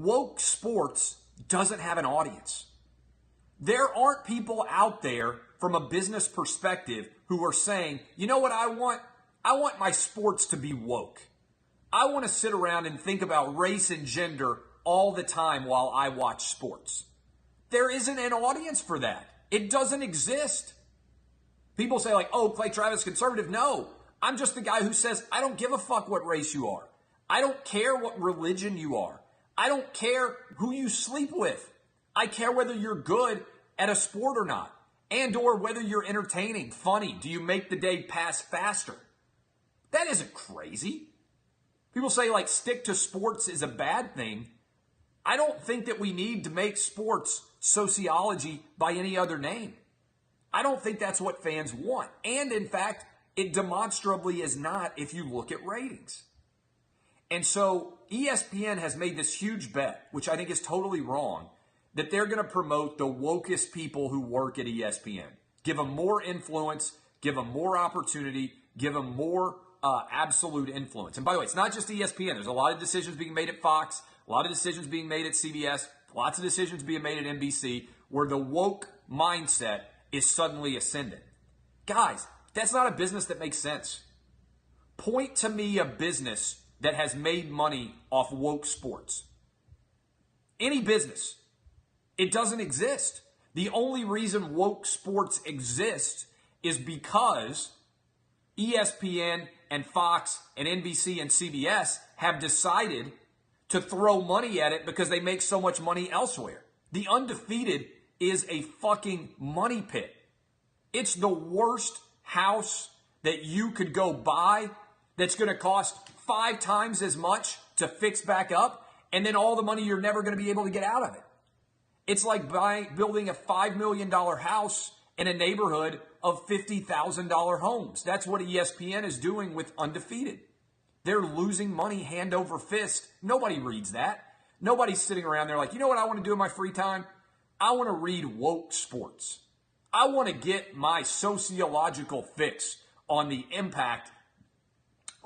woke sports doesn't have an audience. There aren't people out there from a business perspective who are saying, you know what I want? I want my sports to be woke. I want to sit around and think about race and gender all the time while I watch sports. There isn't an audience for that. It doesn't exist. People say like, oh, Clay Travis is conservative. No, I'm just the guy who says, I don't give a fuck what race you are. I don't care what religion you are. I don't care who you sleep with. I care whether you're good at a sport or not, and or whether you're entertaining, funny. Do you make the day pass faster? That isn't crazy. People say like stick to sports is a bad thing. I don't think that we need to make sports sociology by any other name. I don't think that's what fans want. And in fact, it demonstrably is not if you look at ratings. And so ESPN has made this huge bet, which I think is totally wrong, that they're going to promote the wokest people who work at ESPN. Give them more influence, give them more opportunity, give them more absolute influence. And by the way, it's not just ESPN. There's a lot of decisions being made at Fox, a lot of decisions being made at CBS, lots of decisions being made at NBC where the woke mindset is suddenly ascendant. Guys, that's not a business that makes sense. Point to me a business that has made money off woke sports. Any business. It doesn't exist. The only reason woke sports exist is because ESPN and Fox and NBC and CBS have decided to throw money at it because they make so much money elsewhere. The Undefeated is a fucking money pit. It's the worst house that you could go buy that's going to cost 5 times as much to fix back up, and then all the money you're never going to be able to get out of it. It's like building a $5 million house in a neighborhood of $50,000 homes. That's what ESPN is doing with Undefeated. They're losing money hand over fist. Nobody reads that. Nobody's sitting around there like, you know what I want to do in my free time? I want to read woke sports. I want to get my sociological fix on the impact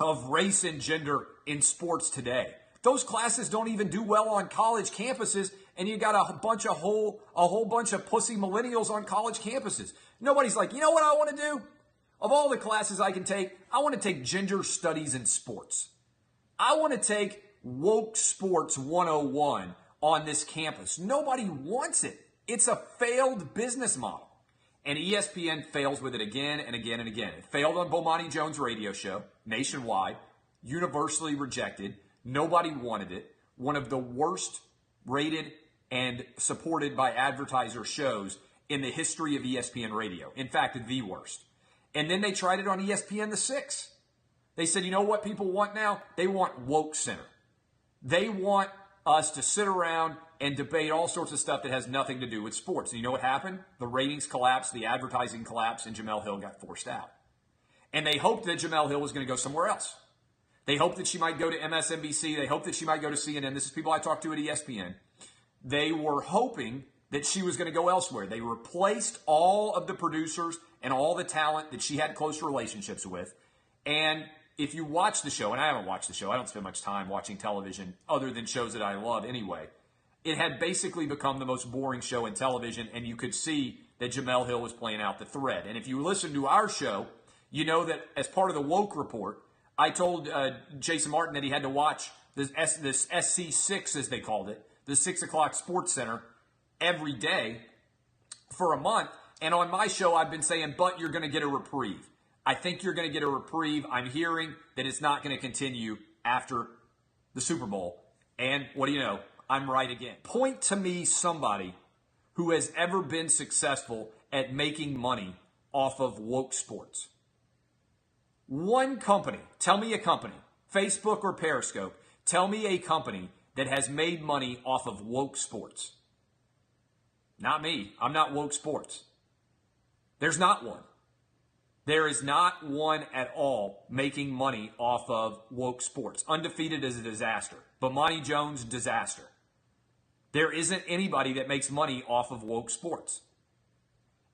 of race and gender in sports today. Those classes don't even do well on college campuses, and you got a whole bunch of pussy millennials on college campuses. Nobody's like, you know what I want to do? Of all the classes I can take, I want to take gender studies in sports. I want to take woke sports 101 on this campus. Nobody wants it. It's a failed business model. And ESPN fails with it again and again and again. It failed on Bomani Jones' radio show, nationwide, universally rejected. Nobody wanted it. One of the worst rated and supported by advertiser shows in the history of ESPN radio. In fact, the worst. And then they tried it on ESPN the 6. They said, you know what people want now? They want woke center. They want us to sit around and debate all sorts of stuff that has nothing to do with sports. And you know what happened? The ratings collapsed, the advertising collapsed, and Jemele Hill got forced out. And they hoped that Jemele Hill was going to go somewhere else. They hoped that she might go to MSNBC. They hoped that she might go to CNN. This is people I talked to at ESPN. They were hoping that she was going to go elsewhere. They replaced all of the producers and all the talent that she had close relationships with. And if you watch the show, and I haven't watched the show, I don't spend much time watching television other than shows that I love anyway. It had basically become the most boring show in television, and you could see that Jemele Hill was playing out the thread. And if you listen to our show, you know that as part of the woke report, I told Jason Martin that he had to watch this SC6, as they called it, the 6 o'clock Sports Center, every day for a month. And on my show, I've been saying, but you're going to get a reprieve. I think you're going to get a reprieve. I'm hearing that it's not going to continue after the Super Bowl. And what do you know? I'm right again. Point to me somebody who has ever been successful at making money off of woke sports. One company, tell me a company, Facebook or Periscope, tell me a company that has made money off of woke sports. Not me. I'm not woke sports. There's not one. There is not one at all making money off of woke sports. Undefeated is a disaster. Bomani Jones, disaster. There isn't anybody that makes money off of woke sports.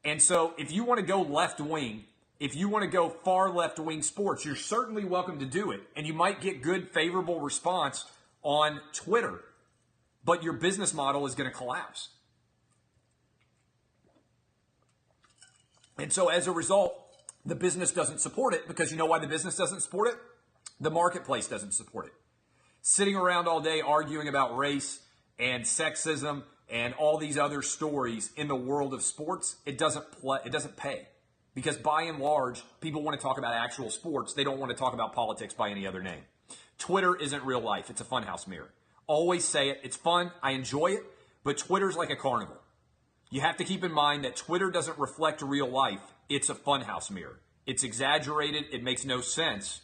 And so if you want to go left wing, if you want to go far left wing sports, you're certainly welcome to do it. And you might get good, favorable response on Twitter. but your business model is going to collapse. And so as a result, the business doesn't support it, because you know why the business doesn't support it? The marketplace doesn't support it. Sitting around all day arguing about race and sexism and all these other stories in the world of sports, it doesn't pay. Because by and large, people want to talk about actual sports. They don't want to talk about politics by any other name. Twitter isn't real life. It's a funhouse mirror. Always say it. It's fun. I enjoy it. But Twitter's like a carnival. You have to keep in mind that Twitter doesn't reflect real life. It's a funhouse mirror. It's exaggerated. It makes no sense.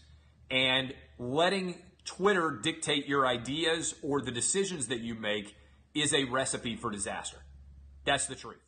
And letting Twitter dictate your ideas or the decisions that you make is a recipe for disaster. That's the truth.